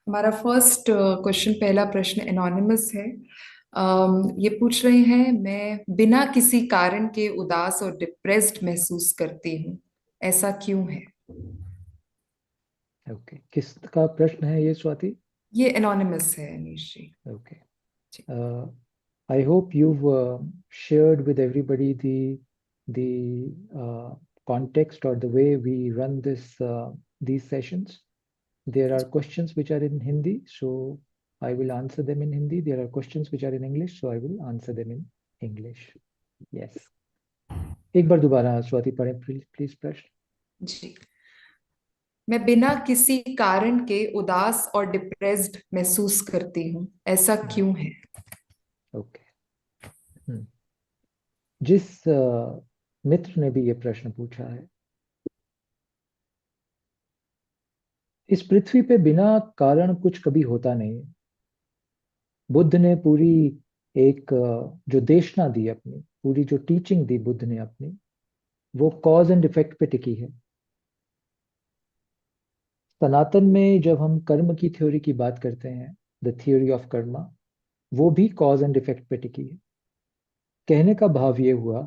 हमारा first question, पहला प्रश्न एनोनिमस है। ये पूछ रहे हैं, मैं बिना किसी कारण के उदास और डिप्रेस्ड महसूस करती हूँ, ऐसा क्यों है? ओके, किसका प्रश्न है ये स्वाति? ये एनोनिमस है Anish ji. Okay, ji. I hope you've shared with everybody the context or the way we run these sessions. There are questions which are in Hindi, so I will answer them in Hindi. There are questions which are in English, so I will answer them in English. Yes. एक बार दोबारा स्वाति पढ़ें please प्रश्न। जी। मैं बिना किसी कारण के उदास और डिप्रेस्ड महसूस करती हूँ, ऐसा क्यों है? ओके। जिस मित्र ने भी ये प्रश्न पूछा है, इस पृथ्वी पे बिना कारण कुछ कभी होता नहीं है। बुद्ध ने पूरी एक जो देशना दी अपनी, पूरी जो टीचिंग दी बुद्ध ने अपनी, वो कॉज एंड इफेक्ट पे टिकी है। सनातन में जब हम कर्म की थ्योरी की बात करते हैं, द थ्योरी ऑफ कर्मा, वो भी कॉज एंड इफेक्ट पे टिकी है। कहने का भाव ये हुआ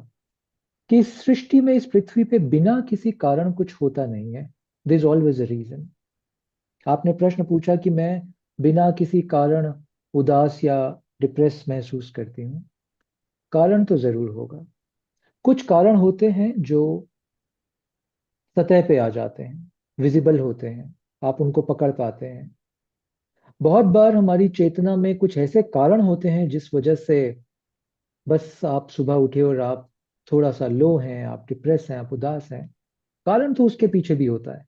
कि इस सृष्टि में, इस पृथ्वी पे बिना किसी कारण कुछ होता नहीं है। There is always a reason. आपने प्रश्न पूछा कि मैं बिना किसी कारण उदास या डिप्रेस महसूस करती हूँ। कारण तो जरूर होगा। कुछ कारण होते हैं जो सतह पे आ जाते हैं, विजिबल होते हैं, आप उनको पकड़ पाते हैं। बहुत बार हमारी चेतना में कुछ ऐसे कारण होते हैं जिस वजह से बस आप सुबह उठे और आप थोड़ा सा लो हैं, आप डिप्रेस हैं, आप उदास हैं। कारण तो उसके पीछे भी होता है,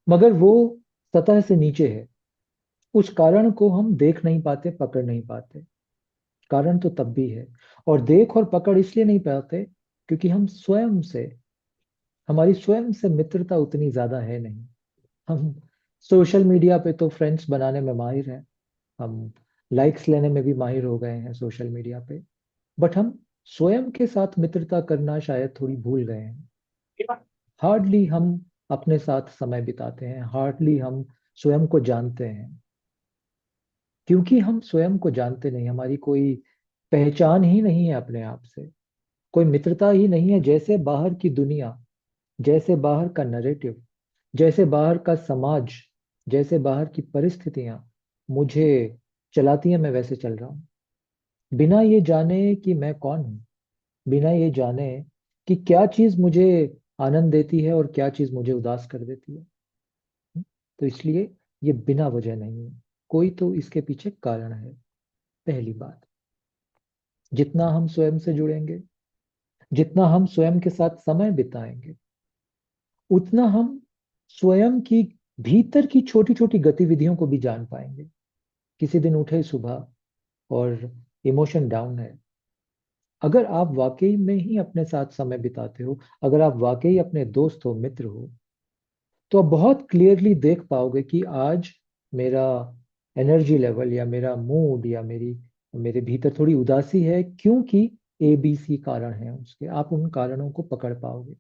मगर वो सतह से नीचे है। उस कारण को हम देख नहीं पाते, पकड़ नहीं पाते। कारण तो तब भी है। और देख और पकड़ इसलिए नहीं पाते क्योंकि हम स्वयं से, हमारी स्वयं से मित्रता उतनी ज्यादा है नहीं। हम सोशल मीडिया पे तो फ्रेंड्स बनाने में माहिर हैं, हम लाइक्स लेने में भी माहिर हो गए हैं सोशल मीडिया पे, बट हम स्वयं के साथ मित्रता करना शायद थोड़ी भूल गए हैं। हार्डली हम अपने साथ समय बिताते हैं, हार्डली हम स्वयं को जानते हैं। क्योंकि हम स्वयं को जानते नहीं, हमारी कोई पहचान ही नहीं है अपने आप से, कोई मित्रता ही नहीं है। जैसे बाहर की दुनिया, जैसे बाहर का नैरेटिव, जैसे बाहर का समाज, जैसे बाहर की परिस्थितियां मुझे चलाती हैं, मैं वैसे चल रहा हूँ। बिना ये जाने कि मैं कौन हूँ, बिना ये जाने कि क्या चीज मुझे आनंद देती है और क्या चीज मुझे उदास कर देती है। तो इसलिए ये बिना वजह नहीं है, कोई तो इसके पीछे कारण है। पहली बात, जितना हम स्वयं से जुड़ेंगे, जितना हम स्वयं के साथ समय बिताएंगे, उतना हम स्वयं की भीतर की छोटी छोटी गतिविधियों को भी जान पाएंगे। किसी दिन उठे सुबह और इमोशन डाउन है, अगर आप वाकई में ही अपने साथ समय बिताते हो, अगर आप वाकई अपने दोस्त हो, मित्र हो, तो आप बहुत क्लियरली देख पाओगे कि आज मेरा एनर्जी लेवल या मेरा मूड या मेरी मेरे भीतर थोड़ी उदासी है, क्योंकि ABC कारण है उसके। आप उन कारणों को पकड़ पाओगे,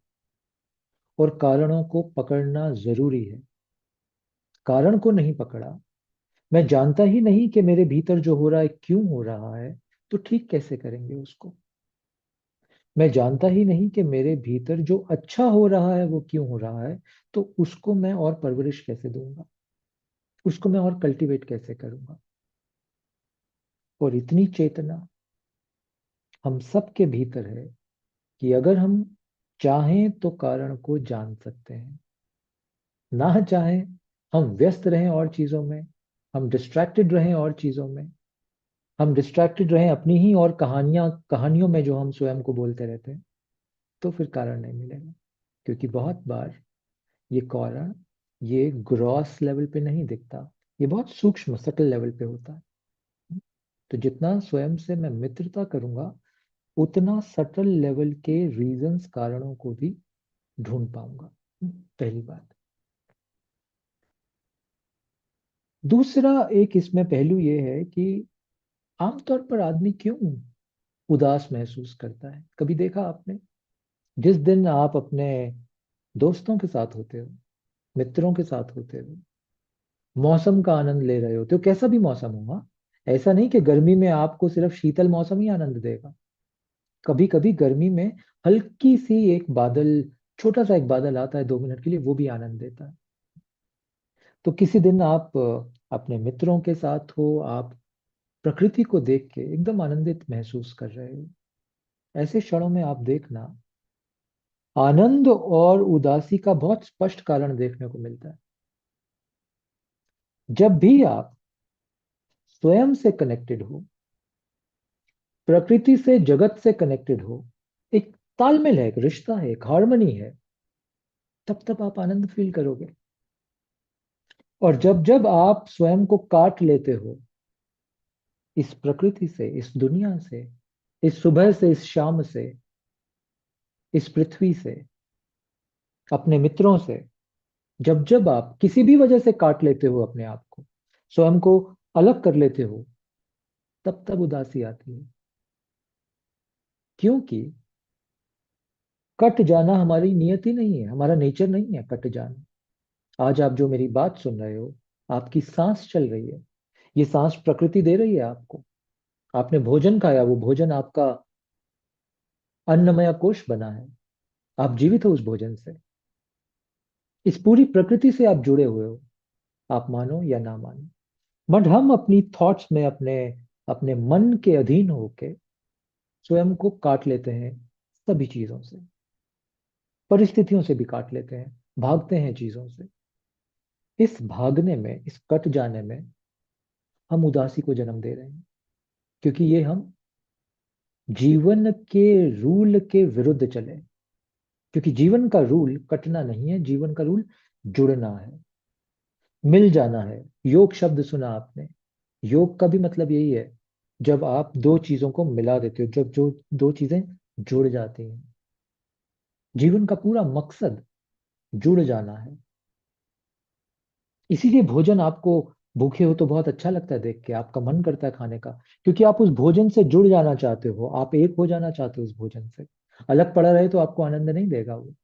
और कारणों को पकड़ना जरूरी है। कारण को नहीं पकड़ा, मैं जानता ही नहीं कि मेरे भीतर जो हो रहा है क्यों हो रहा है, तो ठीक कैसे करेंगे उसको? मैं जानता ही नहीं कि मेरे भीतर जो अच्छा हो रहा है वो क्यों हो रहा है, तो उसको मैं और परवरिश कैसे दूंगा, उसको मैं और कल्टीवेट कैसे करूंगा? और इतनी चेतना हम सबके भीतर है कि अगर हम चाहें तो कारण को जान सकते हैं, ना चाहें हम व्यस्त रहें और चीजों में, हम डिस्ट्रैक्टेड रहें और चीजों में, हम डिस्ट्रैक्टेड रहें अपनी ही और कहानियों में जो हम स्वयं को बोलते रहते हैं, तो फिर कारण नहीं मिलेगा। क्योंकि बहुत बार ये कारण, ये ग्रॉस लेवल पे नहीं दिखता, ये बहुत सूक्ष्म सटल लेवल पे होता है। तो जितना स्वयं से मैं मित्रता करूंगा, उतना सटल लेवल के रीजंस, कारणों को भी ढूंढ पाऊंगा। पहली बात। दूसरा एक इसमें पहलू ये है कि आमतौर पर आदमी क्यों उदास महसूस करता है? कभी देखा आपने? जिस दिन आप अपने दोस्तों के साथ होते हो, मित्रों के साथ होते हो, मौसम का आनंद ले रहे हो, तो कैसा भी मौसम हो, हाँ। ऐसा नहीं कि गर्मी में आपको सिर्फ शीतल मौसम ही आनंद देगा। कभी कभी गर्मी में हल्की सी एक बादल, छोटा सा एक बादल आता है 2 मिनट के लिए, वो भी आनंद देता है। तो किसी दिन आप अपने मित्रों के साथ हो, आप प्रकृति को देख के एकदम आनंदित महसूस कर रहे हो, ऐसे क्षणों में आप देखना आनंद और उदासी का बहुत स्पष्ट कारण देखने को मिलता है। जब भी आप स्वयं से कनेक्टेड हो, प्रकृति से, जगत से कनेक्टेड हो, एक तालमेल है, एक रिश्ता है, एक हार्मनी है, तब तब आप आनंद फील करोगे। और जब जब आप स्वयं को काट लेते हो इस प्रकृति से, इस दुनिया से, इस सुबह से, इस शाम से, इस पृथ्वी से, अपने मित्रों से, जब जब आप किसी भी वजह से काट लेते हो अपने आप को, स्वयं को अलग कर लेते हो, तब तब उदासी आती है। क्योंकि कट जाना हमारी नियति नहीं है, हमारा नेचर नहीं है कट जाना। आज आप जो मेरी बात सुन रहे हो, आपकी सांस चल रही है, ये सांस प्रकृति दे रही है आपको। आपने भोजन खाया, वो भोजन आपका अन्नमय कोश बना है, आप जीवित हो उस भोजन से। इस पूरी प्रकृति से आप जुड़े हुए हो, आप मानो या ना मानो। बट हम अपनी थॉट्स में, अपने अपने मन के अधीन होके स्वयं को काट लेते हैं सभी चीजों से, परिस्थितियों से भी काट लेते हैं, भागते हैं चीजों से। इस भागने में, इस कट जाने में हम उदासी को जन्म दे रहे हैं, क्योंकि ये हम जीवन के रूल के विरुद्ध चले। क्योंकि जीवन का रूल कटना नहीं है, जीवन का रूल जुड़ना है, मिल जाना है। योग शब्द सुना आपने, योग का भी मतलब यही है, जब आप दो चीजों को मिला देते हो, जब जो दो चीजें जुड़ जाती हैं। जीवन का पूरा मकसद जुड़ जाना है। इसीलिए भोजन आपको, भूखे हो तो बहुत अच्छा लगता है देख के, आपका मन करता है खाने का, क्योंकि आप उस भोजन से जुड़ जाना चाहते हो, आप एक हो जाना चाहते हो उस भोजन से। अलग पड़ा रहे तो आपको आनंद नहीं देगा वो।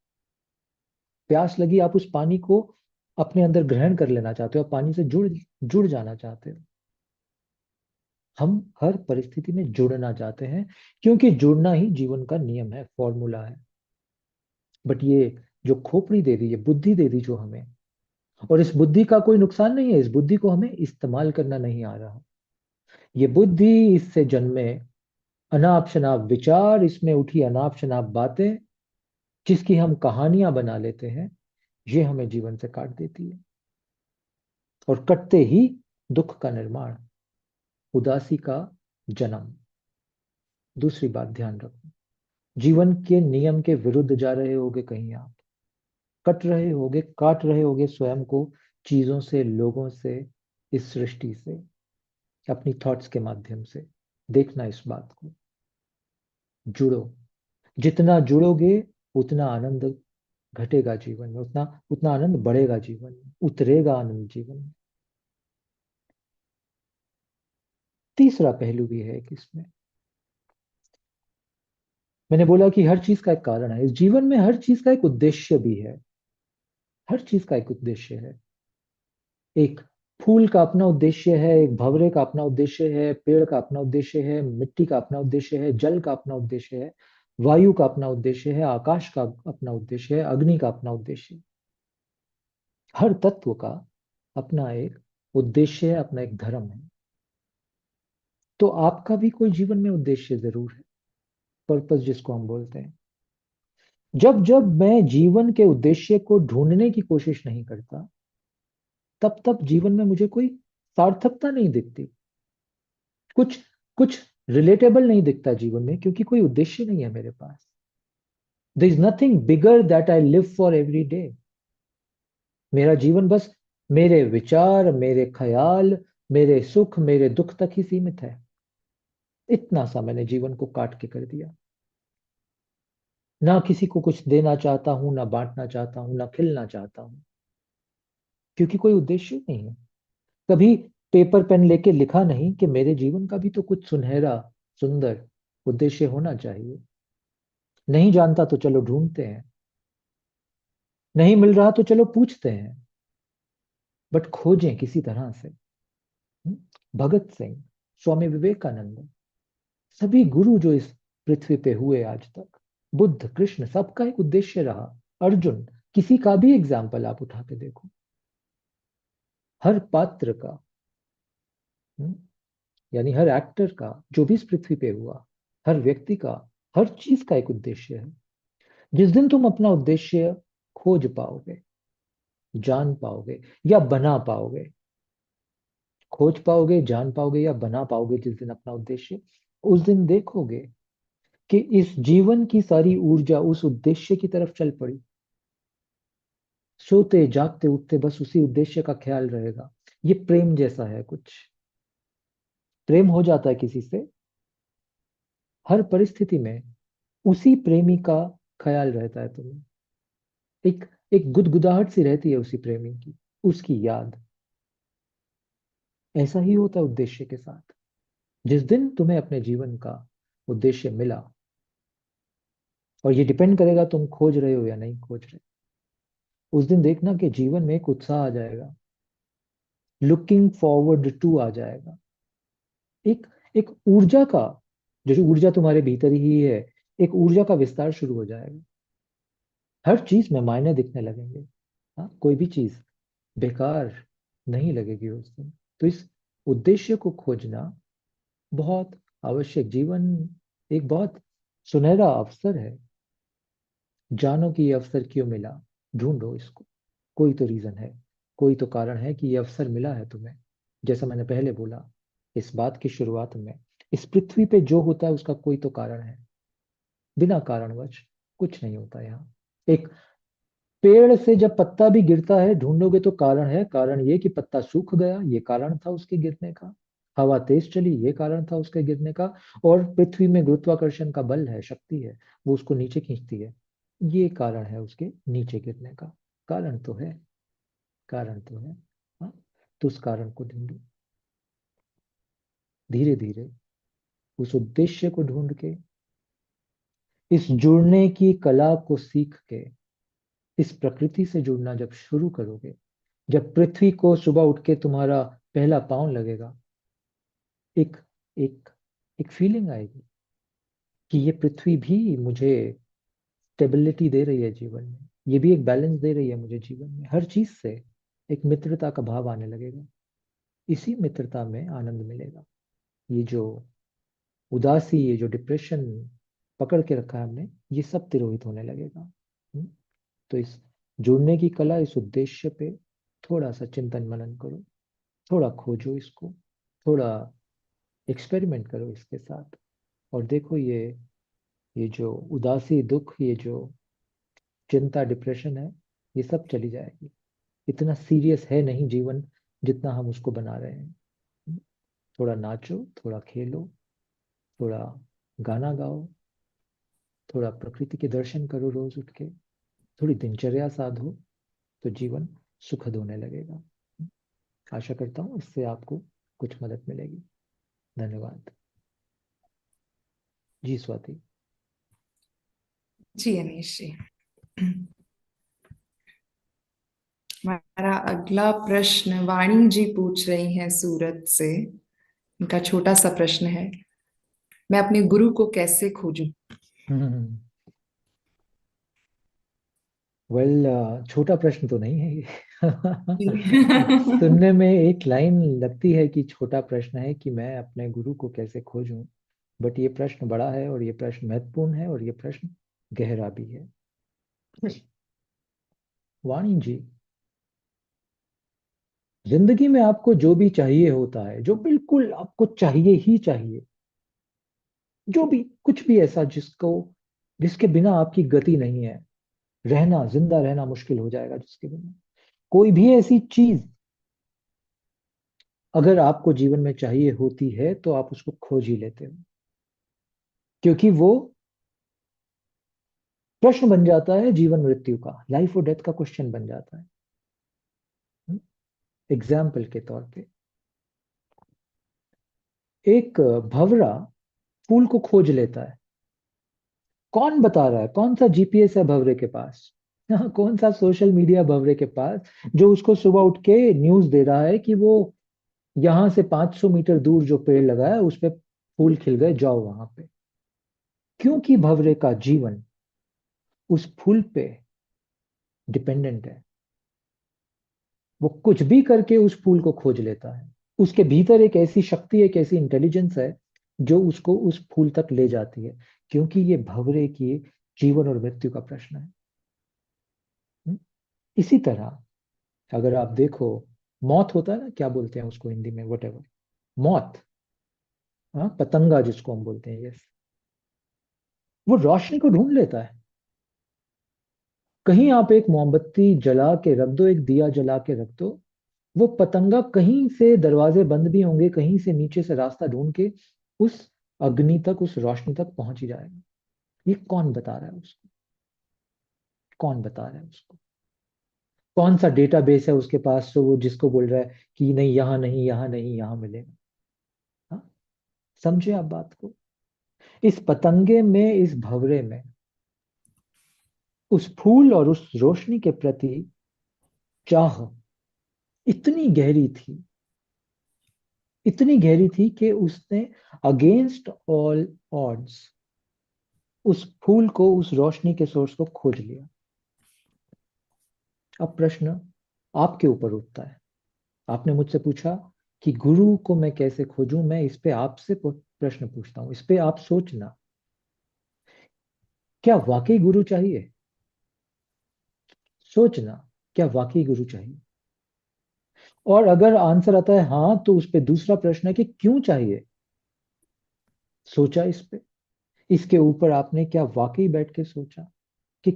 प्यास लगी, आप उस पानी को अपने अंदर ग्रहण कर लेना चाहते हो, आप पानी से जुड़ जुड़ जाना चाहते हो। हम हर परिस्थिति में जुड़ना चाहते हैं, क्योंकि जुड़ना ही जीवन का नियम है, फॉर्मूला है। बट ये जो खोपड़ी दे दी, ये बुद्धि दे दी जो हमें, और इस बुद्धि का कोई नुकसान नहीं है, इस बुद्धि को हमें इस्तेमाल करना नहीं आ रहा। ये बुद्धि, इससे जन्मे अनाप शनाप विचार, इसमें उठी अनाप शनाप बातें, जिसकी हम कहानियां बना लेते हैं, ये हमें जीवन से काट देती है। और कटते ही दुख का निर्माण, उदासी का जन्म। दूसरी बात ध्यान रखो, जीवन के नियम के विरुद्ध जा रहे होगे कहीं आप, कट रहे होगे, काट रहे होगे स्वयं को, चीजों से, लोगों से, इस सृष्टि से, अपनी थॉट्स के माध्यम से। देखना इस बात को, जुड़ो। जितना जुड़ोगे उतना आनंद घटेगा जीवन में, उतना उतना आनंद बढ़ेगा जीवन में, उतरेगा आनंद जीवन में। तीसरा पहलू भी है कि इसमें, मैंने बोला कि हर चीज का एक कारण है, इस जीवन में हर चीज का एक उद्देश्य भी है। हर चीज का एक उद्देश्य है। एक फूल का अपना उद्देश्य है, एक भंवरे का अपना उद्देश्य है, पेड़ का अपना उद्देश्य है, मिट्टी का अपना उद्देश्य है, जल का अपना उद्देश्य है, वायु का अपना उद्देश्य है, आकाश का अपना उद्देश्य है, अग्नि का अपना उद्देश्य है। हर तत्व का अपना एक उद्देश्य है, अपना एक धर्म है। तो आपका भी कोई जीवन में उद्देश्य जरूर है, पर्पस जिसको हम बोलते हैं। जब जब मैं जीवन के उद्देश्य को ढूंढने की कोशिश नहीं करता, तब तब जीवन में मुझे कोई सार्थकता नहीं दिखती, कुछ कुछ रिलेटेबल नहीं दिखता जीवन में, क्योंकि कोई उद्देश्य नहीं है मेरे पास। There is nothing bigger that I live for every day. मेरा जीवन बस मेरे विचार, मेरे ख्याल, मेरे सुख, मेरे दुख तक ही सीमित है। इतना सा मैंने जीवन को काट के कर दिया। ना किसी को कुछ देना चाहता हूं, ना बांटना चाहता हूं, ना खिलना चाहता हूं, क्योंकि कोई उद्देश्य नहीं है। कभी पेपर पेन लेके लिखा नहीं कि मेरे जीवन का भी तो कुछ सुनहरा, सुंदर उद्देश्य होना चाहिए। नहीं जानता तो चलो ढूंढते हैं, नहीं मिल रहा तो चलो पूछते हैं। बट खोजें किसी तरह से। भगत सिंह, स्वामी विवेकानंद, सभी गुरु जो इस पृथ्वी पे हुए आज तक, बुद्ध, कृष्ण, सबका एक उद्देश्य रहा। अर्जुन, किसी का भी एग्जाम्पल आप उठा के देखो, हर पात्र का, हम्म, यानी हर एक्टर का जो भी इस पृथ्वी पे हुआ, हर व्यक्ति का, हर चीज का एक उद्देश्य है। जिस दिन तुम अपना उद्देश्य खोज पाओगे, जान पाओगे या बना पाओगे, खोज पाओगे, जान पाओगे या बना पाओगे जिस दिन अपना उद्देश्य, उस दिन देखोगे कि इस जीवन की सारी ऊर्जा उस उद्देश्य की तरफ चल पड़ी। सोते जागते उठते बस उसी उद्देश्य का ख्याल रहेगा। ये प्रेम जैसा है कुछ। प्रेम हो जाता है किसी से, हर परिस्थिति में उसी प्रेमी का ख्याल रहता है तुम्हें। एक एक गुदगुदाहट सी रहती है उसी प्रेमी की, उसकी याद। ऐसा ही होता है उद्देश्य के साथ। जिस दिन तुम्हें अपने जीवन का उद्देश्य मिला, और ये डिपेंड करेगा तुम खोज रहे हो या नहीं खोज रहे, उस दिन देखना कि जीवन में एक उत्साह आ जाएगा, लुकिंग फॉरवर्ड टू आ जाएगा। एक एक ऊर्जा का, जो ऊर्जा तुम्हारे भीतर ही है, एक ऊर्जा का विस्तार शुरू हो जाएगा। हर चीज में मायने दिखने लगेंगे। हाँ, कोई भी चीज बेकार नहीं लगेगी उस दिन। तो इस उद्देश्य को खोजना बहुत आवश्यक। जीवन एक बहुत सुनहरा अवसर है। जानो कि ये अवसर क्यों मिला, ढूंढो इसको। कोई तो रीजन है, कोई तो कारण है कि ये अवसर मिला है तुम्हें। जैसा मैंने पहले बोला इस बात की शुरुआत में, इस पृथ्वी पे जो होता है उसका कोई तो कारण है। बिना कारणवश कुछ नहीं होता यहाँ। एक पेड़ से जब पत्ता भी गिरता है, ढूंढोगे तो कारण है। कारण ये कि पत्ता सूख गया, ये कारण था उसके गिरने का। हवा तेज चली, ये कारण था उसके गिरने का। और पृथ्वी में गुरुत्वाकर्षण का बल है, शक्ति है, वो उसको नीचे खींचती है, ये कारण है उसके नीचे गिरने का। कारण तो है, कारण तो है। हाँ, तो उस कारण को ढूंढो, धीरे धीरे उस उद्देश्य को ढूंढ के, इस जुड़ने की कला को सीख के, इस प्रकृति से जुड़ना जब शुरू करोगे, जब पृथ्वी को सुबह उठ के तुम्हारा पहला पांव लगेगा, एक एक एक फीलिंग आएगी कि ये पृथ्वी भी मुझे स्टेबिलिटी दे रही है जीवन में, ये भी एक बैलेंस दे रही है मुझे जीवन में। हर चीज से एक मित्रता का भाव आने लगेगा। इसी मित्रता में आनंद मिलेगा। ये जो उदासी, ये जो डिप्रेशन पकड़ के रखा है हमने, ये सब तिरोहित होने लगेगा। तो इस जुड़ने की कला, इस उद्देश्य पे थोड़ा सा चिंतन मनन करो, थोड़ा खोजो इसको, थोड़ा एक्सपेरिमेंट करो इसके साथ, और देखो ये जो उदासी, दुख, ये जो चिंता, डिप्रेशन है, ये सब चली जाएगी। इतना सीरियस है नहीं जीवन जितना हम उसको बना रहे हैं। थोड़ा नाचो, थोड़ा खेलो, थोड़ा गाना गाओ, थोड़ा प्रकृति के दर्शन करो रोज उठ के, थोड़ी दिनचर्या साधो, तो जीवन सुखद होने लगेगा। आशा करता हूँ इससे आपको कुछ मदद मिलेगी। धन्यवाद। जी स्वाति। जी अनीश जी। हमारा अगला प्रश्न वाणी जी पूछ रही हैं सूरत से। उनका छोटा सा प्रश्न है, मैं अपने गुरु को कैसे खोजूं? वेल, छोटा प्रश्न तो नहीं है ये। जी। सुनने में एक लाइन लगती है कि छोटा प्रश्न है कि मैं अपने गुरु को कैसे खोजूं, बट ये प्रश्न बड़ा है, और ये प्रश्न महत्वपूर्ण है, और ये प्रश्न गहरा भी है। वाणी जी, जिंदगी में आपको जो भी चाहिए होता है, जो बिल्कुल आपको चाहिए ही चाहिए, जो भी कुछ भी ऐसा जिसके बिना आपकी गति नहीं है, रहना, जिंदा रहना मुश्किल हो जाएगा जिसके बिना, कोई भी ऐसी चीज अगर आपको जीवन में चाहिए होती है तो आप उसको खोज ही लेते हो, क्योंकि वो प्रश्न बन जाता है जीवन मृत्यु का, लाइफ और डेथ का क्वेश्चन बन जाता है। एग्जाम्पल के तौर पे, एक भंवरा फूल को खोज लेता है। कौन बता रहा है, कौन सा जीपीएस है भंवरे के पास? हाँ, कौन सा सोशल मीडिया भंवरे के पास जो उसको सुबह उठ के न्यूज दे रहा है कि वो यहाँ से 500 मीटर दूर जो पेड़ लगा है उस पे फूल खिल गए, जाओ वहां पे। क्योंकि भंवरे का जीवन उस फूल पे डिपेंडेंट है। वो कुछ भी करके उस फूल को खोज लेता है। उसके भीतर एक ऐसी शक्ति, एक ऐसी इंटेलिजेंस है जो उसको उस फूल तक ले जाती है, क्योंकि ये भंवरे की जीवन और मृत्यु का प्रश्न है। हम्म? इसी तरह अगर आप देखो, मौत होता है ना, क्या बोलते हैं उसको हिंदी में, वट एवर, मौत, हाँ, पतंगा जिसको हम बोलते हैं, यस, वो रोशनी को ढूंढ लेता है। कहीं आप एक मोमबत्ती जला के रख दो, एक दिया जला के रख दो, वो पतंगा कहीं से, दरवाजे बंद भी होंगे, कहीं से नीचे से रास्ता ढूंढ के उस अग्नि तक, उस रोशनी तक पहुंच ही जाएगा। ये कौन बता रहा है उसको? कौन बता रहा है उसको? कौन सा डेटाबेस है उसके पास तो वो जिसको बोल रहा है कि नहीं, यहाँ नहीं, यहाँ नहीं, यहाँ मिलेगा? हाँ, समझे आप बात को? इस पतंगे में, इस भंवरे में, उस फूल और उस रोशनी के प्रति चाह इतनी गहरी थी, इतनी गहरी थी कि उसने अगेंस्ट ऑल ऑड्स उस फूल को, उस रोशनी के सोर्स को खोज लिया। अब प्रश्न आपके ऊपर उठता है। आपने मुझसे पूछा कि गुरु को मैं कैसे खोजूं। मैं इस पे आपसे प्रश्न पूछता हूं, इस पे आप सोचना, क्या वाकई गुरु चाहिए? सोचना, क्या वाकई गुरु चाहिए? और अगर आंसर आता है हाँ, तो उस पे दूसरा प्रश्न है कि क्यों चाहिए? सोचा इस पे? इसके ऊपर आपने क्या वाकई बैठ के सोचा कि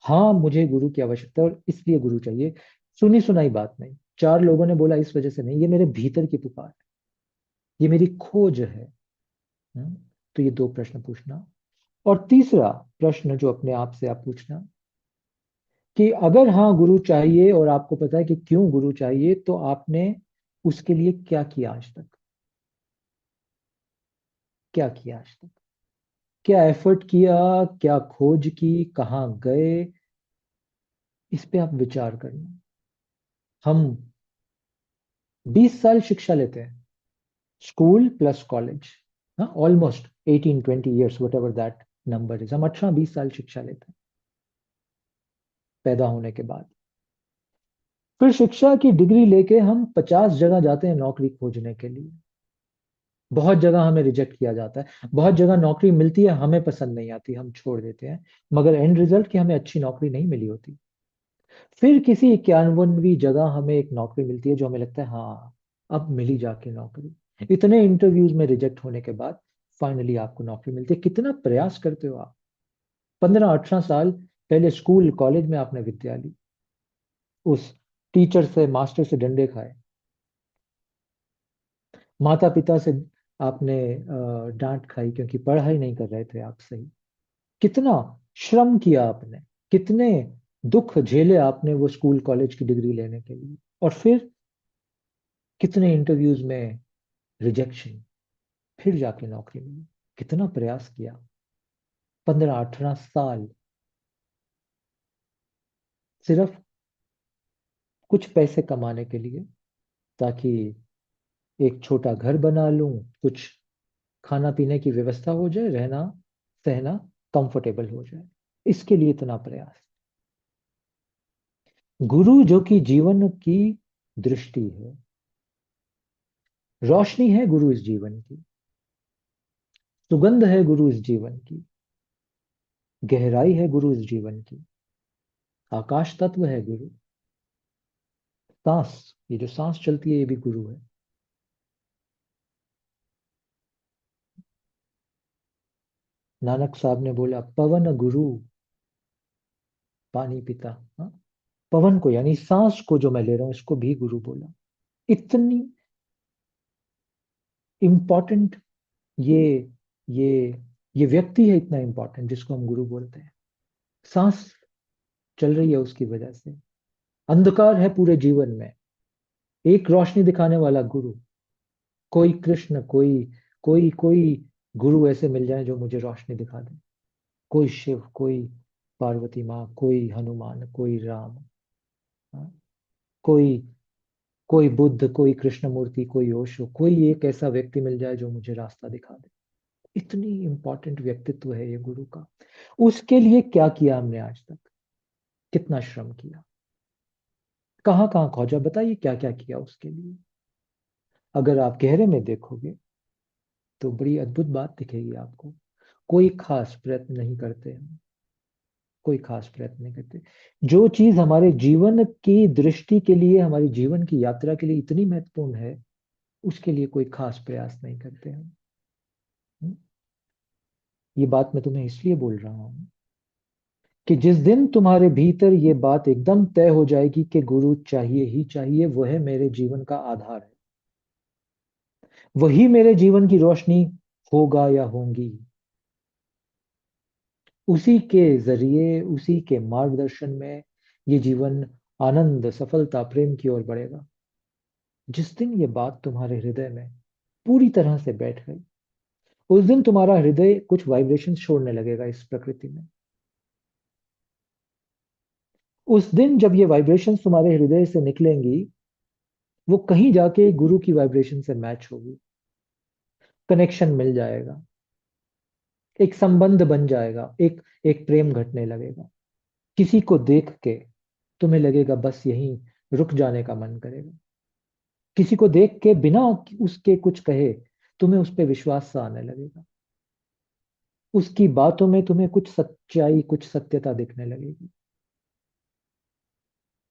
हाँ, मुझे गुरु की आवश्यकता है और इसलिए गुरु चाहिए? सुनी सुनाई बात नहीं, चार लोगों ने बोला इस वजह से नहीं, ये मेरे भीतर की पुकार है, ये मेरी खोज है। हम्म? तो ये दो प्रश्न पूछना। और तीसरा प्रश्न जो अपने आप से आप पूछना कि अगर हाँ गुरु चाहिए और आपको पता है कि क्यों गुरु चाहिए, तो आपने उसके लिए क्या किया आज तक? क्या किया आज तक? क्या एफर्ट किया? क्या खोज की? कहाँ गए? इस पे आप विचार करना। हम 20 साल शिक्षा लेते हैं, स्कूल प्लस कॉलेज, हाँ, almost 18-20 years, what ever that number is, हम 18-20 साल शिक्षा लेते हैं पैदा होने के बाद। फिर शिक्षा की डिग्री लेके हम 50 जगह जाते हैं नौकरी खोजने के लिए। बहुत जगह हमें रिजेक्ट किया जाता है, बहुत जगह नौकरी मिलती है, हमें पसंद नहीं आती, हम छोड़ देते हैं, मगर एंड रिजल्ट की हमें अच्छी नौकरी नहीं मिली होती। फिर किसी 91वीं जगह हमें एक नौकरी मिलती है जो हमें लगता है हाँ, अब मिली जाके नौकरी। इतने इंटरव्यूज में रिजेक्ट होने के बाद फाइनली आपको नौकरी मिलती है। कितना प्रयास करते हो आप? 15-18 साल पहले स्कूल कॉलेज में आपने विद्या ली, उस टीचर से, मास्टर से डंडे खाए, माता पिता से आपने डांट खाई क्योंकि पढ़ाई नहीं कर रहे थे आप सही। कितना श्रम किया आपने, कितने दुख झेले आपने वो स्कूल कॉलेज की डिग्री लेने के लिए, और फिर कितने इंटरव्यूज में रिजेक्शन, फिर जाके नौकरी मिली। कितना प्रयास किया, 15-18 साल, सिर्फ कुछ पैसे कमाने के लिए, ताकि एक छोटा घर बना लूं, कुछ खाना पीने की व्यवस्था हो जाए, रहना सहना कंफर्टेबल हो जाए। इसके लिए इतना प्रयास। गुरु जो कि जीवन की दृष्टि है, रोशनी है गुरु इस जीवन की, सुगंध है गुरु इस जीवन की, गहराई है गुरु इस जीवन की, आकाश तत्व है गुरु, सांस, ये जो सांस चलती है ये भी गुरु है। नानक साहब ने बोला पवन गुरु पानी पिता। हाँ? पवन को यानी सांस को जो मैं ले रहा हूं इसको भी गुरु बोला। इतनी इंपॉर्टेंट ये ये ये व्यक्ति है, इतना इंपॉर्टेंट जिसको हम गुरु बोलते हैं। सांस चल रही है उसकी वजह से, अंधकार है पूरे जीवन में, एक रोशनी दिखाने वाला गुरु। कोई कृष्ण, कोई कोई कोई गुरु ऐसे मिल जाए जो मुझे रोशनी दिखा दे। कोई शिव, कोई पार्वती माँ, कोई हनुमान, कोई राम, हाँ, कोई कोई बुद्ध, कोई कृष्ण मूर्ति, कोई ओशो, कोई एक ऐसा व्यक्ति मिल जाए जो मुझे रास्ता दिखा दे। इतनी इंपॉर्टेंट व्यक्तित्व है ये गुरु का। उसके लिए क्या किया हमने आज तक, कितना श्रम किया, कहाँ कहाँ खोजा, बताइए क्या क्या किया उसके लिए। अगर आप गहरे में देखोगे तो बड़ी अद्भुत बात दिखेगी आपको। कोई खास प्रयत्न नहीं करते हम, कोई खास प्रयत्न नहीं करते। जो चीज हमारे जीवन की दृष्टि के लिए, हमारी जीवन की यात्रा के लिए इतनी महत्वपूर्ण है, उसके लिए कोई खास प्रयास नहीं करते हम। हम्म? ये बात मैं तुम्हें इसलिए बोल रहा हूं कि जिस दिन तुम्हारे भीतर ये बात एकदम तय हो जाएगी कि गुरु चाहिए ही चाहिए, वह मेरे जीवन का आधार है, वही मेरे जीवन की रोशनी होगा या होंगी, उसी के जरिए, उसी के मार्गदर्शन में ये जीवन आनंद, सफलता, प्रेम की ओर बढ़ेगा। जिस दिन ये बात तुम्हारे हृदय में पूरी तरह से बैठ गई, उस दिन तुम्हारा हृदय कुछ वाइब्रेशन छोड़ने लगेगा इस प्रकृति में। उस दिन जब ये वाइब्रेशन तुम्हारे हृदय से निकलेंगी, वो कहीं जाके गुरु की वाइब्रेशन से मैच होगी, कनेक्शन मिल जाएगा, एक संबंध बन जाएगा, एक एक प्रेम घटने लगेगा। किसी को देख के तुम्हें लगेगा बस यहीं रुक जाने का मन करेगा। किसी को देख के बिना उसके कुछ कहे तुम्हें उस पर विश्वास सा आने लगेगा। उसकी बातों में तुम्हें कुछ सच्चाई, कुछ सत्यता दिखने लगेगी,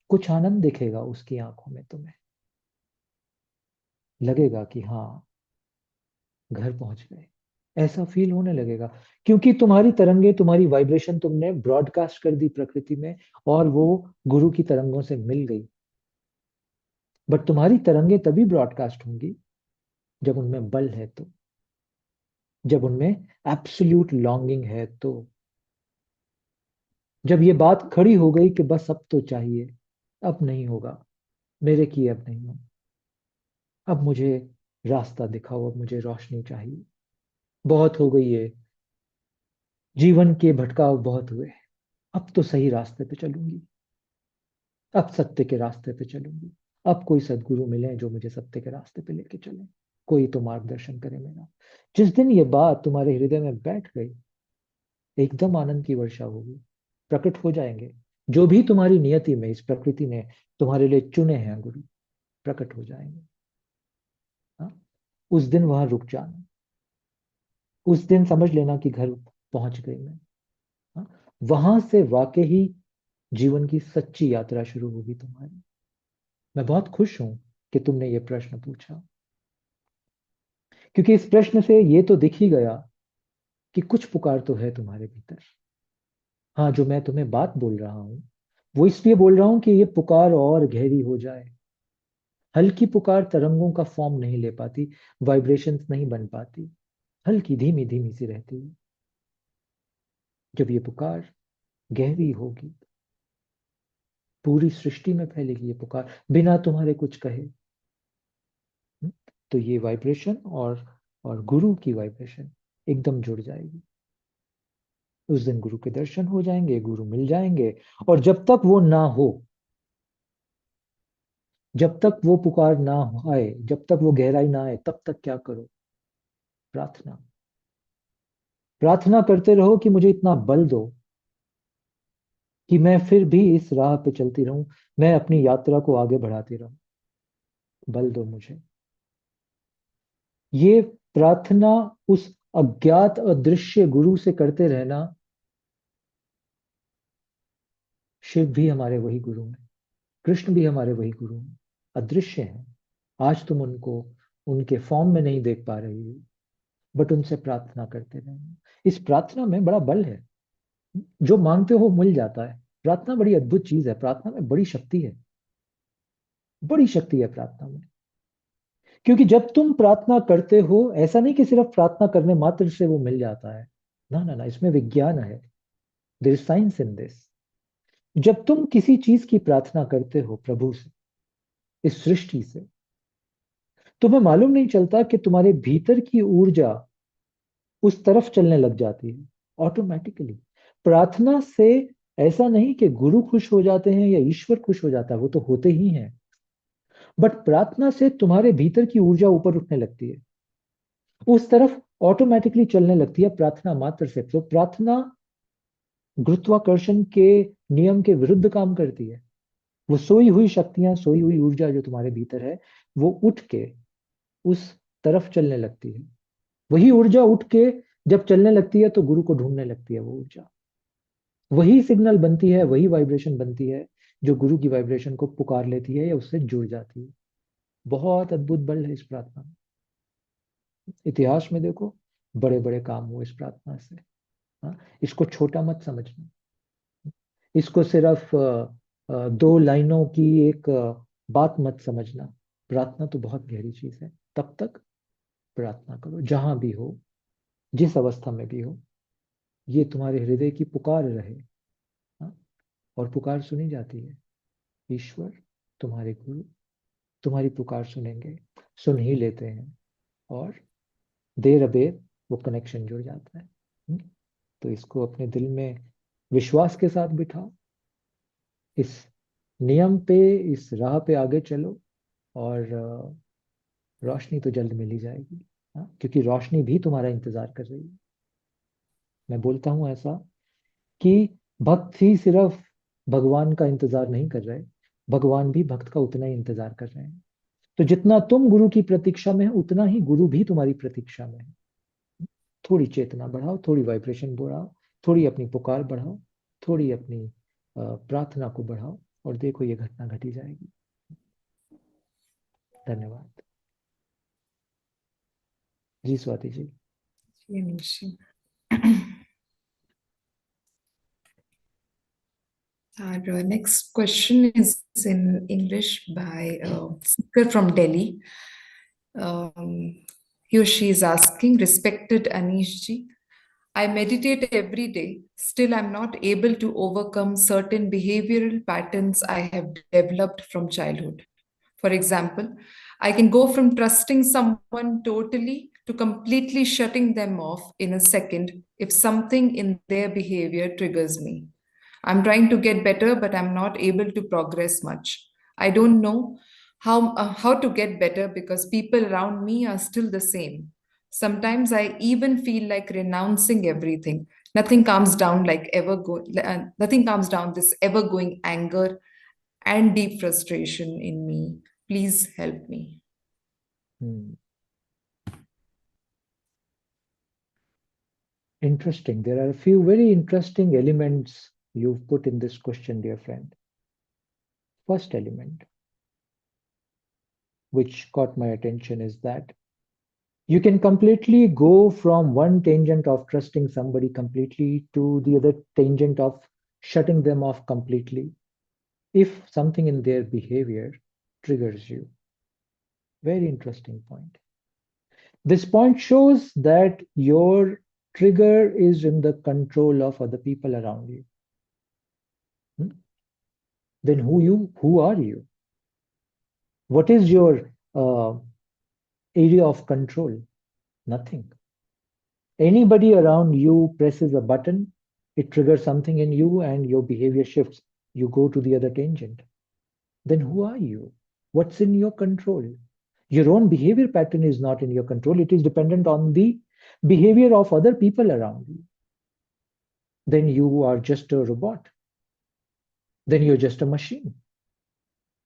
कुछ आनंद दिखेगा उसकी आंखों में। तुम्हें लगेगा कि हाँ, घर पहुंच गए, ऐसा फील होने लगेगा। क्योंकि तुम्हारी तरंगे, तुम्हारी वाइब्रेशन तुमने ब्रॉडकास्ट कर दी प्रकृति में, और वो गुरु की तरंगों से मिल गई। बट तुम्हारी तरंगे तभी ब्रॉडकास्ट होंगी जब उनमें बल है, तो जब उनमें एब्सोल्यूट लॉन्गिंग है, तो जब ये बात खड़ी हो गई कि बस अब तो चाहिए, अब नहीं होगा, मेरे की अब नहीं हो, अब मुझे रास्ता दिखाओ, अब मुझे रोशनी चाहिए, बहुत हो गई है, जीवन के भटकाव बहुत हुए, अब तो सही रास्ते पे चलूंगी, अब सत्य के रास्ते पे चलूंगी, अब कोई सदगुरु मिले जो मुझे सत्य के रास्ते पे लेके चले, कोई तो मार्गदर्शन करे मेरा। जिस दिन ये बात तुम्हारे हृदय में बैठ गई, एकदम आनंद की वर्षा होगी, प्रकट हो जाएंगे जो भी तुम्हारी नियति में, इस प्रकृति ने तुम्हारे लिए चुने हैं गुरु, प्रकट हो जाएंगे। हाँ? उस दिन वहां रुक जाना, उस दिन समझ लेना कि घर पहुंच गई मैं। हाँ? वहां से वाकई ही जीवन की सच्ची यात्रा शुरू होगी तुम्हारी। मैं बहुत खुश हूं कि तुमने ये प्रश्न पूछा, क्योंकि इस प्रश्न से ये तो दिख ही गया कि कुछ पुकार तो है तुम्हारे भीतर। हाँ, जो मैं तुम्हें बात बोल रहा हूँ, वो इसलिए बोल रहा हूँ कि ये पुकार और गहरी हो जाए। हल्की पुकार तरंगों का फॉर्म नहीं ले पाती, वाइब्रेशंस नहीं बन पाती, हल्की धीमी धीमी सी रहती है। जब ये पुकार गहरी होगी, पूरी सृष्टि में फैलेगी ये पुकार, बिना तुम्हारे कुछ कहे। हम्म, तो ये वाइब्रेशन और गुरु की वाइब्रेशन एकदम जुड़ जाएगी। उस दिन गुरु के दर्शन हो जाएंगे, गुरु मिल जाएंगे। और जब तक वो ना हो, जब तक वो पुकार ना आए, जब तक वो गहराई ना आए, तब तक क्या करो? प्रार्थना। प्रार्थना करते रहो कि मुझे इतना बल दो कि मैं फिर भी इस राह पे चलती रहूं, मैं अपनी यात्रा को आगे बढ़ाती रहूं। बल दो मुझे। ये प्रार्थना उस अज्ञात अदृश्य गुरु से करते रहना। शिव भी हमारे वही गुरु हैं, कृष्ण भी हमारे वही गुरु हैं, अदृश्य हैं। आज तुम उनको उनके फॉर्म में नहीं देख पा रही हो, बट उनसे प्रार्थना करते रहना। इस प्रार्थना में बड़ा बल है, जो मांगते हो मिल जाता है। प्रार्थना बड़ी अद्भुत चीज है, प्रार्थना में बड़ी शक्ति है, बड़ी शक्ति है प्रार्थना में। क्योंकि जब तुम प्रार्थना करते हो, ऐसा नहीं कि सिर्फ प्रार्थना करने मात्र से वो मिल जाता है। ना ना ना, इसमें विज्ञान है, there is science in this. जब तुम किसी चीज की प्रार्थना करते हो प्रभु से, इस सृष्टि से, तुम्हें मालूम नहीं चलता कि तुम्हारे भीतर की ऊर्जा उस तरफ चलने लग जाती है ऑटोमेटिकली। प्रार्थना से ऐसा नहीं कि गुरु खुश हो जाते हैं या ईश्वर खुश हो जाता है, वो तो होते ही हैं, बट प्रार्थना से तुम्हारे भीतर की ऊर्जा ऊपर उठने लगती है, उस तरफ ऑटोमेटिकली चलने लगती है प्रार्थना मात्र से। तो प्रार्थना गुरुत्वाकर्षण के नियम के विरुद्ध काम करती है। वो सोई हुई शक्तियां, सोई हुई ऊर्जा जो तुम्हारे भीतर है, वो उठ के उस तरफ चलने लगती है। वही ऊर्जा उठ के जब चलने लगती है तो गुरु को ढूंढने लगती है वो ऊर्जा। वही सिग्नल बनती है, वही वाइब्रेशन बनती है जो गुरु की वाइब्रेशन को पुकार लेती है या उससे जुड़ जाती है। बहुत अद्भुत बल है इस प्रार्थना में। इतिहास में देखो, बड़े बड़े काम हुए इस प्रार्थना से। हाँ, इसको छोटा मत समझना, इसको सिर्फ दो लाइनों की एक बात मत समझना। प्रार्थना तो बहुत गहरी चीज है। तब तक प्रार्थना करो, जहां भी हो, जिस अवस्था में भी हो, ये तुम्हारे हृदय की पुकार रहे। हाँ? और पुकार सुनी जाती है। ईश्वर, तुम्हारे गुरु तुम्हारी पुकार सुनेंगे, सुन ही लेते हैं, और देर अबेर वो कनेक्शन जुड़ जाता है। तो इसको अपने दिल में विश्वास के साथ बिठाओ, इस नियम पे, इस राह पे आगे चलो, और रोशनी तो जल्द मिल ही जाएगी। हाँ, क्योंकि रोशनी भी तुम्हारा इंतजार कर रही है। मैं बोलता हूं ऐसा कि भक्त ही सिर्फ भगवान का इंतजार नहीं कर रहे, भगवान भी भक्त का उतना ही इंतजार कर रहे हैं। तो जितना तुम गुरु की प्रतीक्षा में हो, उतना ही गुरु भी तुम्हारी प्रतीक्षा में है। थोड़ी चेतना बढ़ाओ, थोड़ी वाइब्रेशन बढ़ाओ, थोड़ी अपनी पुकार बढ़ाओ, थोड़ी अपनी प्रार्थना को बढ़ाओ, और देखो ये घटना घटी जाएगी। धन्यवाद। जी Swati ji. Sri Anish. Our next question is in English by a speaker from Delhi. Um, he or she is asking, Respected Anish ji, I meditate every day. Still, I'm not able to overcome certain behavioral patterns I have developed from childhood. For example, I can go from trusting someone totally to completely shutting them off in a second if something in their behavior triggers me. I'm trying to get better, but I'm not able to progress much. I don't know how to get better because people around me are still the same. Sometimes I even feel like renouncing everything. Nothing calms down this ever going anger and deep frustration in me. Please help me. Hmm. Interesting. There are a few very interesting elements you've put in this question, dear friend. First element, which caught my attention, is that you can completely go from one tangent of trusting somebody completely to the other tangent of shutting them off completely if something in their behavior triggers you. Very interesting point. This point shows that your trigger is in the control of other people around you. Hmm? Then who are you? What is your area of control? Nothing. Anybody around you presses a button, it triggers something in you, and your behavior shifts. You go to the other tangent. Then who are you? What's in your control? Your own behavior pattern is not in your control. It is dependent on the behavior of other people around you. Then you are just a robot. Then you're just a machine.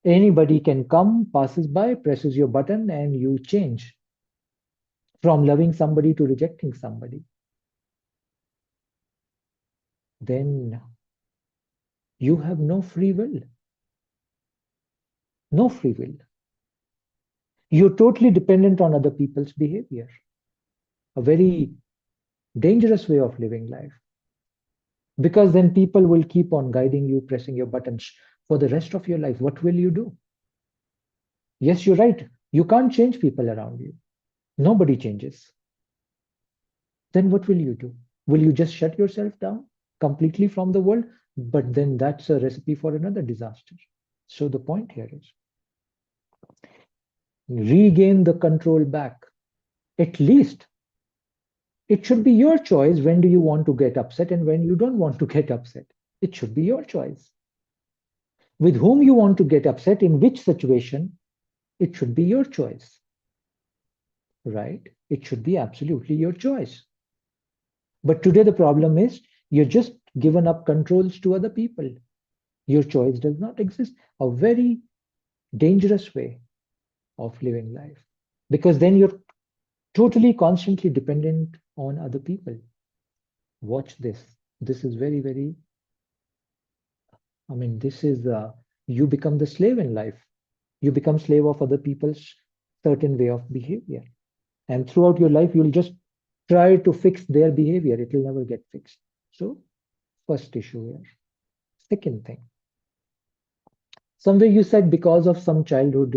Anybody can come, passes by, presses your button, and you change from loving somebody to rejecting somebody. Then you have no free will. No free will. You're totally dependent on other people's behavior. A very dangerous way of living life. Because then people will keep on guiding you, pressing your buttons for the rest of your life. What will you do? Yes, you're right. You can't change people around you. Nobody changes. Then what will you do? Will you just shut yourself down completely from the world? But then that's a recipe for another disaster. So the point here is regain the control back. At least it should be your choice when do you want to get upset and when you don't want to get upset. It should be your choice. With whom you want to get upset, in which situation, it should be your choice, right? It should be absolutely your choice. But today the problem is you're just given up controls to other people. Your choice does not exist. A very dangerous way of living life. Because then you're totally constantly dependent on other people. Watch this. This is very, very, I mean, this is, you become the slave in life. You become slave of other people's certain way of behavior. And throughout your life, you'll just try to fix their behavior. It will never get fixed. So, first issue here. Second thing, somewhere you said because of some childhood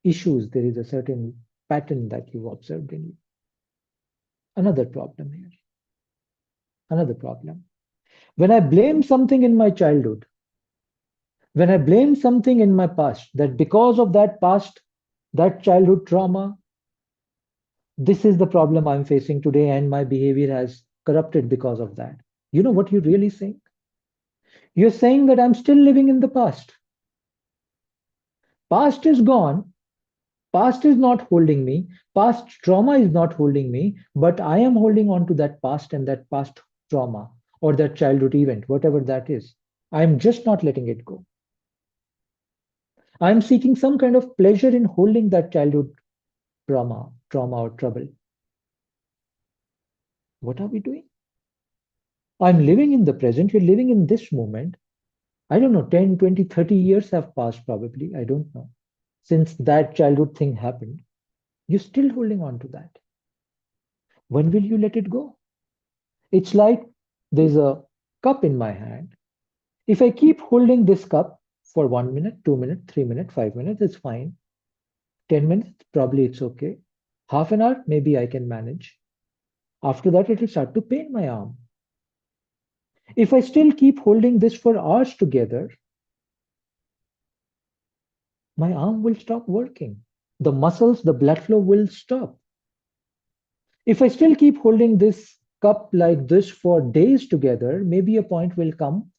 issues, there is a certain pattern that you've observed in you. Another problem here. Another problem. When I blame something in my childhood, when I blame something in my past, that because of that past, that childhood trauma, this is the problem I'm facing today, and my behavior has corrupted because of that. You know what you're really saying? You're saying that I'm still living in the past. Past is gone. Past is not holding me. Past trauma is not holding me, but I am holding on to that past and that past trauma or that childhood event, whatever that is. I'm just not letting it go. I'm seeking some kind of pleasure in holding that childhood trauma or trouble. What are we doing? I'm living in the present. You're living in this moment. I don't know, 10, 20, 30 years have passed probably. I don't know. Since that childhood thing happened, you're still holding on to that. When will you let it go? It's like there's a cup in my hand. If I keep holding this cup for 1 minute, 2 minutes, 3 minutes, 5 minutes, it's fine. 10 minutes, probably it's okay. Half an hour, maybe I can manage. After that, it will start to pain my arm. If I still keep holding this for hours together, my arm will stop working. The muscles, the blood flow will stop. If I still keep holding this cup like this for days together, maybe a point will come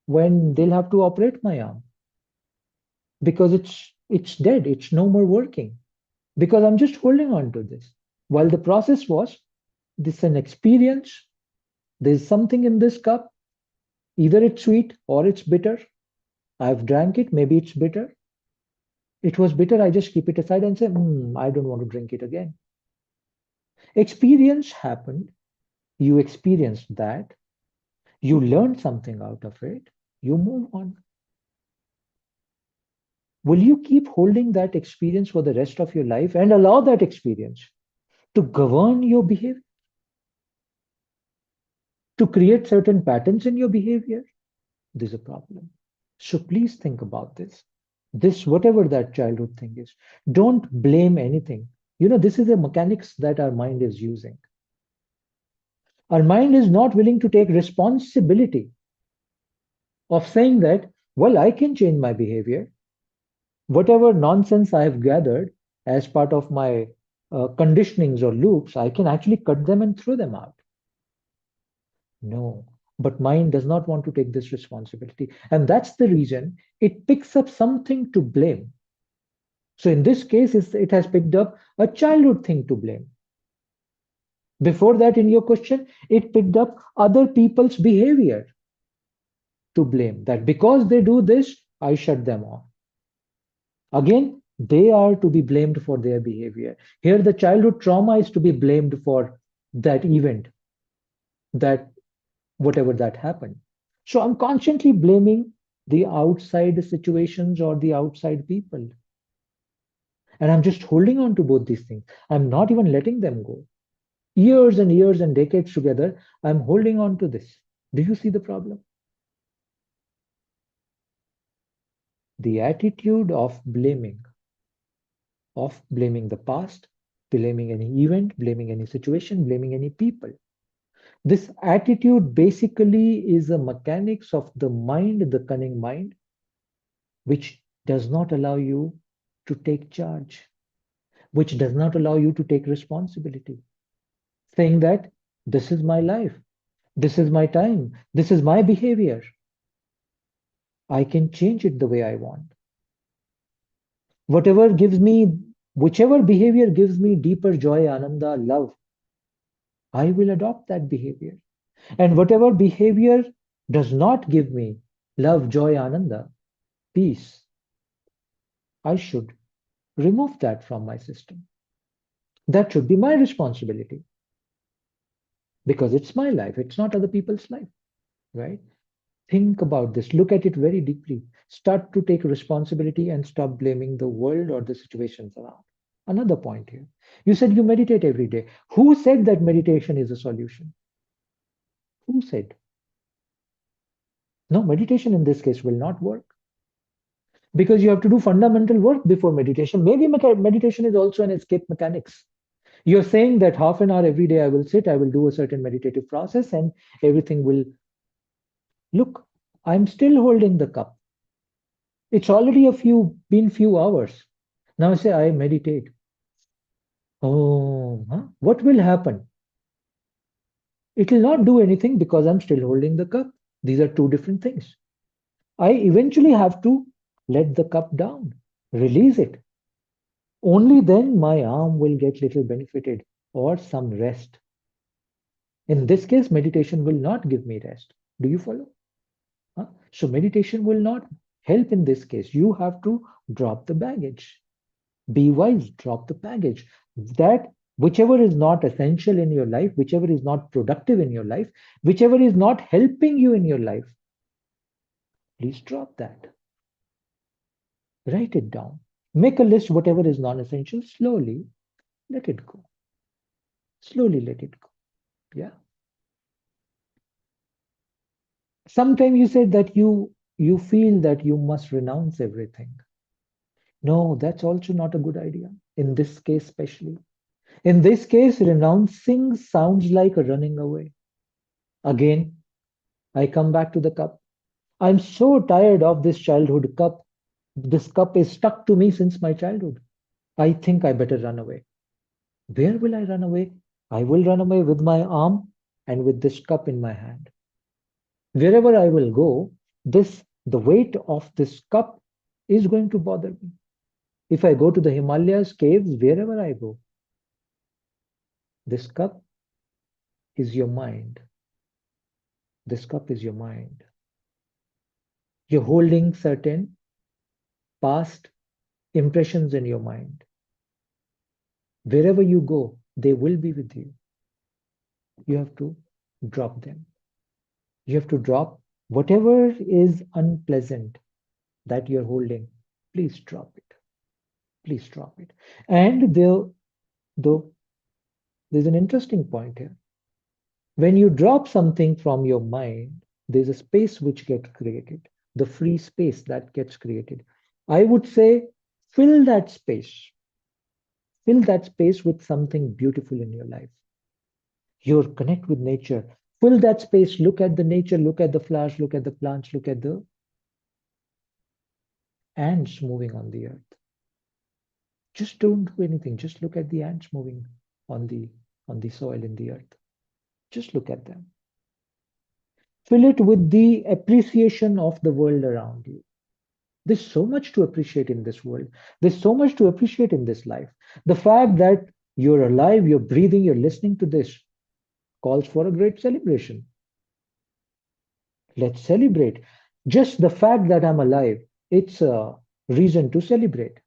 when they'll have to operate my arm because it's dead. It's no more working because I'm just holding on to this. While the process was this is an experience. There's something in this cup. Either it's sweet or it's bitter. I've drank it. Maybe it's bitter. It was bitter. I just keep it aside and say, I don't want to drink it again. Experience happened. You experienced that. You learned something out of it. You move on. Will you keep holding that experience for the rest of your life and allow that experience to govern your behavior, to create certain patterns in your behavior? There's a problem. So please think about this. This, whatever that childhood thing is, don't blame anything. This is the mechanics that our mind is using. Our mind is not willing to take responsibility of saying that, well, I can change my behavior. Whatever nonsense I have gathered as part of my conditionings or loops, I can actually cut them and throw them out. No, but mind does not want to take this responsibility. And that's the reason it picks up something to blame. So in this case, it has picked up a childhood thing to blame. Before that, in your question, it picked up other people's behavior to blame. That because they do this, I shut them off. Again, they are to be blamed for their behavior. Here, the childhood trauma is to be blamed for that event, that whatever that happened. So I'm constantly blaming the outside situations or the outside people. And I'm just holding on to both these things. I'm not even letting them go. Years and years and decades together, I'm holding on to this. Do you see the problem? The attitude of blaming the past, blaming any event, blaming any situation, blaming any people. This attitude basically is a mechanics of the mind, the cunning mind, which does not allow you to take charge, which does not allow you to take responsibility, saying that this is my life. This is my time. This is my behavior. I can change it the way I want. Whatever gives me, whichever behavior gives me deeper joy, ananda, love, I will adopt that behavior. And whatever behavior does not give me love, joy, ananda, peace, I should remove that from my system. That should be my responsibility because it's my life, it's not other people's life, right? Think about this, look at it very deeply. Start to take responsibility and stop blaming the world or the situations around. Another point here. You said you meditate every day. Who said that meditation is a solution? Who said? No, meditation in this case will not work because you have to do fundamental work before meditation. Maybe meditation is also an escape mechanics. You're saying that half an hour every day I will sit, I will do a certain meditative process, and everything will look. I'm still holding the cup. It's already been few hours. Now I say I meditate. Oh, huh? What will happen? It will not do anything because I'm still holding the cup. These are two different things. I eventually have to let the cup down, release it. Only then my arm will get little benefited or some rest. In this case, meditation will not give me rest. Do you follow? Huh? So meditation will not help in this case. You have to drop the baggage. Be wise, drop the baggage. That whichever is not essential in your life, whichever is not productive in your life, whichever is not helping you in your life, please drop that. Write it down. Make a list, whatever is non essential, slowly let it go. Slowly let it go. Yeah. Sometimes you said that you feel that you must renounce everything. No, that's also not a good idea. In this case, especially. In this case, renouncing sounds like running away. Again, I come back to the cup. I'm so tired of this childhood cup. This cup is stuck to me since my childhood. I think I better run away. Where will I run away? I will run away with my arm and with this cup in my hand. Wherever I will go, the weight of this cup is going to bother me. If I go to the Himalayas, caves, wherever I go, this cup is your mind. This cup is your mind. You're holding certain past impressions in your mind. Wherever you go, they will be with you. You have to drop them. You have to drop whatever is unpleasant that you're holding. Please drop it. Please drop it. And though there's an interesting point here. When you drop something from your mind, there's a space which gets created, the free space that gets created. I would say fill that space. Fill that space with something beautiful in your life. Your connect with nature. Fill that space. Look at the nature, look at the flowers, look at the plants, look at the ants moving on the earth. Just don't do anything. Just look at the ants moving on the soil in the earth. Just look at them. Fill it with the appreciation of the world around you. There's so much to appreciate in this world. There's so much to appreciate in this life. The fact that you're alive, you're breathing, you're listening to this calls for a great celebration. Let's celebrate. Just the fact that I'm alive, it's a reason to celebrate.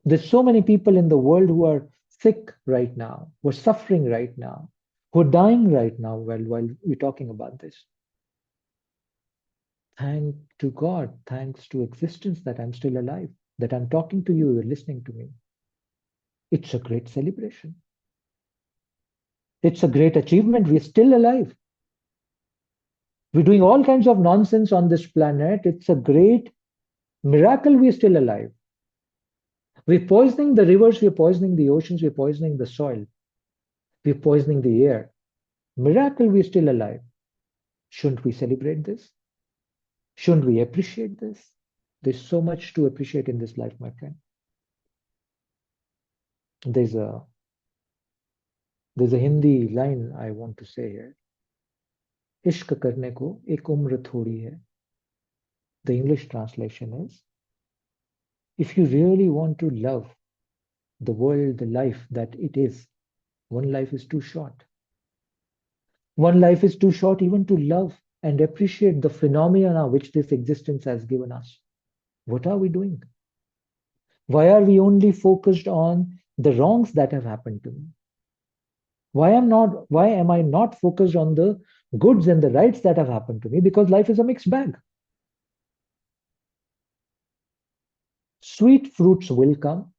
There's so many people in the world who are sick right now, who are suffering right now, who are dying right now while we're talking about this. Thank to God, thanks to existence that I'm still alive, that I'm talking to you, you're listening to me. It's a great celebration. It's a great achievement. We're still alive. We're doing all kinds of nonsense on this planet. It's a great miracle we're still alive. We're poisoning the rivers, we're poisoning the oceans, we're poisoning the soil, we're poisoning the air. Miracle we're still alive. Shouldn't we celebrate this? Shouldn't we appreciate this? There's so much to appreciate in this life, my friend. There's a there's a Hindi line I want to say here. इश्क करने को एक उम्र थोड़ी है. The English translation is, if you really want to love the world, the life that it is, one life is too short. One life is too short even to love and appreciate the phenomena which this existence has given us. What are we doing? Why are we only focused on the wrongs that have happened to me? Why am I not focused on the goods and the rights that have happened to me? Because life is a mixed bag. Sweet fruits will come.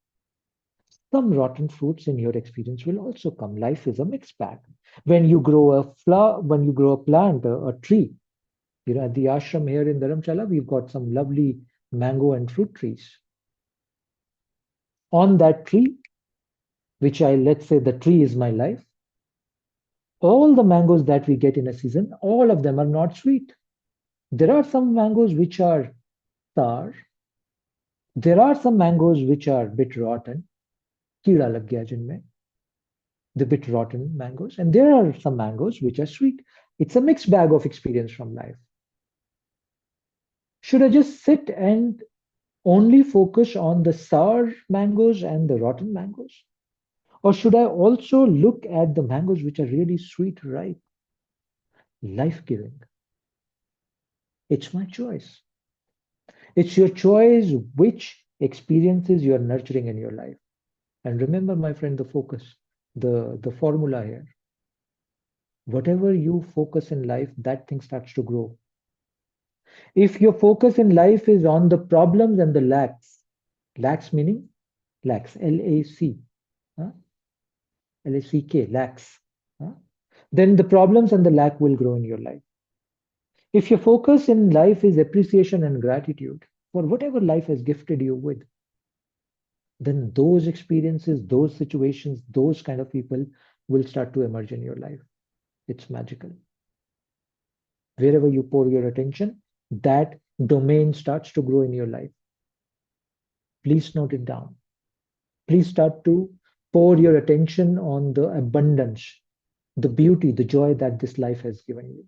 Some rotten fruits in your experience will also come. Life is a mixed bag. When you grow a flower, when you grow a plant, a tree, at the ashram here in Dharamshala, we've got some lovely mango and fruit trees. On that tree, let's say the tree is my life, all the mangoes that we get in a season, all of them are not sweet. There are some mangoes which are sour. There are some mangoes which are bit rotten. कीड़ा लग गया जिनमें, the bit rotten mangoes. And there are some mangoes which are sweet. It's a mixed bag of experience from life. Should I just sit and only focus on the sour mangoes and the rotten mangoes? Or should I also look at the mangoes which are really sweet, ripe, life-giving? It's my choice. It's your choice which experiences you are nurturing in your life. And remember, my friend, the focus, the formula here. Whatever you focus in life, that thing starts to grow. If your focus in life is on the problems and the lacks meaning lacks, L-A-C, huh? L-A-C-K, lacks, huh? Then the problems and the lack will grow in your life. If your focus in life is appreciation and gratitude for whatever life has gifted you with, then those experiences, those situations, those kind of people will start to emerge in your life. It's magical. Wherever you pour your attention, that domain starts to grow in your life. Please note it down. Please start to pour your attention on the abundance, the beauty, the joy that this life has given you,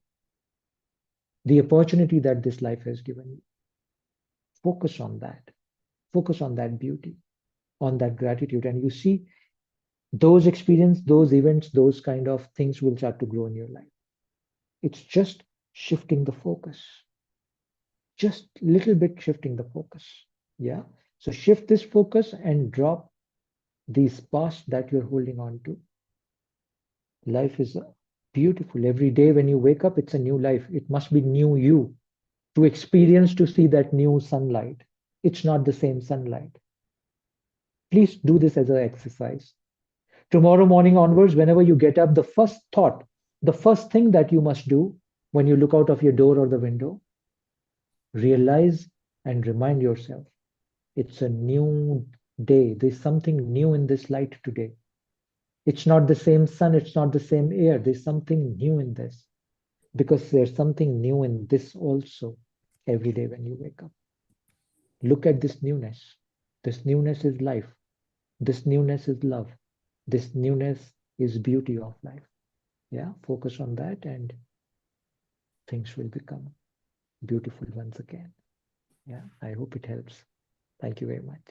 the opportunity that this life has given you. Focus on that. Focus on that beauty, on that gratitude. And you see, those experiences, those events, those kind of things will start to grow in your life. It's just shifting the focus. Just little bit shifting the focus. Yeah. So shift this focus and drop these past that you're holding on to. Life is beautiful. Every day when you wake up, it's a new life. It must be new you to experience, to see that new sunlight. It's not the same sunlight. Please do this as an exercise. Tomorrow morning onwards, whenever you get up, the first thought, the first thing that you must do when you look out of your door or the window, realize and remind yourself, it's a new day. There's something new in this light today. It's not the same sun, it's not the same air. There's something new in this, because there's something new in this also every day when you wake up. Look at this newness. This newness is life. This newness is love. This newness is beauty of life. Yeah, focus on that and things will become beautiful once again. Yeah, I hope it helps. Thank you very much.